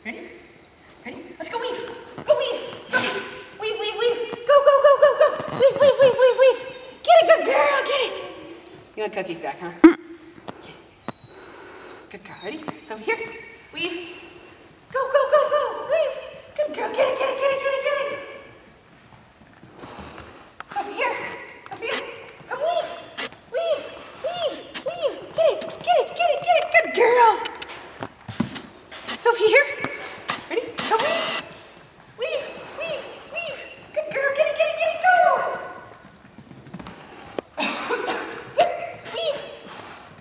Ready? Ready? Let's go weave. Go weave. Sophie. Weave, weave, weave. Go, go, go, go, go. Weave, weave, weave, weave, weave. Get it, good girl. Get it. You want Cookies back, huh? Good girl. Ready? So here. Weave. Go, go, go, go. Weave. Good girl. Get it, get it, get it, get it, get it. Over here. Over here. Come weave. Weave. Weave. Weave. Get it, get it, get it, get it. Good girl. Sophie, here. Ready? Go weave. Weave. Weave. Weave. Good girl. Get it, get it, get it. Go. Here. Weave.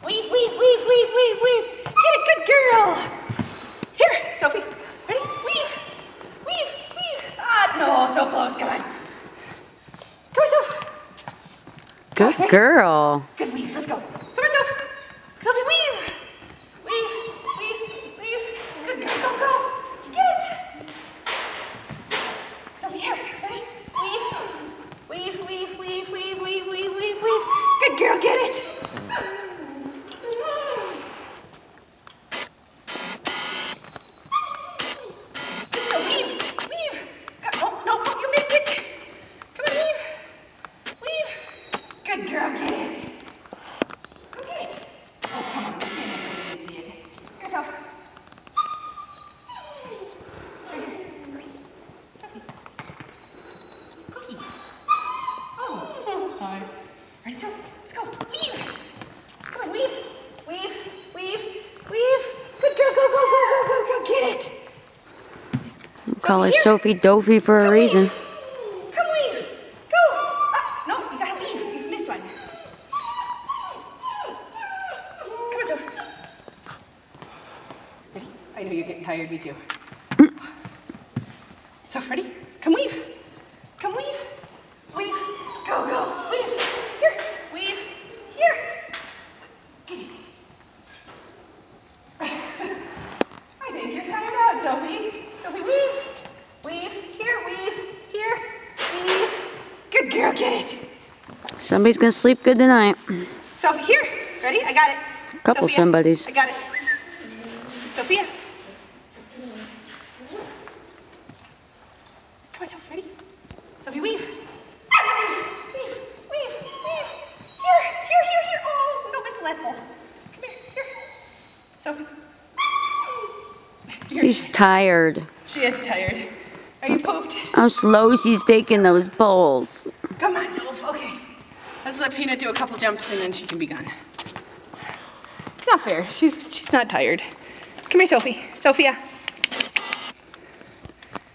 Weave, weave, weave, weave, weave, weave. Get it, good girl. Here, Sophie. Ready? Weave. Weave. Weave. Ah, no, so close. Come on. Come on, Sophie. Good Right. girl. Good weaves. Let's go. Come on, Sophie. Sophie, weave. Weave. Weave. Weave. Good girl. Go, go. Get it. Sophie, here. Ready? Weave. Weave, weave, weave, weave, weave, weave, weave, weave. Good girl. Get it. Good girl, get it. Go get it. Oh, come on. Go get it. I didn't see it. Here, Sophie. Sophie. Cookie. Oh. Hi. Ready, Sophie? Let's go. Weave. Come on, weave. Weave. Weave. Weave. Good girl. Go, go, go, go, go, go. Get it. We'll call her Sophie Dophy for a reason. Come weave. Go. No, you gotta weave. You've missed one. Come on, Sophie. Ready? I know you're getting tired, me too. So, ready? Come weave. Come weave. Weave. Go, go. Weave. Here. Weave. Here. Get it. I think you're tired out, Sophie. Sophie, weave. Weave. Here. Weave. Here. Weave. Good girl. Get it. Somebody's gonna sleep good tonight. Sophie, here. Ready? I got it. Couple Sophia. somebodies. I got it. Sophia. Come on, Sophie. Ready? Sophie, weave. Weave. Weave. Weave. Weave. Here. Here. Here. Here. Oh, don't miss the last bowl. Come here. Here. Sophie. Here. She's tired. She is tired. Are you pooped? How slow she's taking those bowls. Come on, Sophie. Okay. Let's let Peanut do a couple jumps and then she can be gone. It's not fair. She's not tired. Come here, Sophie. Sophia.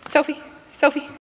Sophie. Sophie.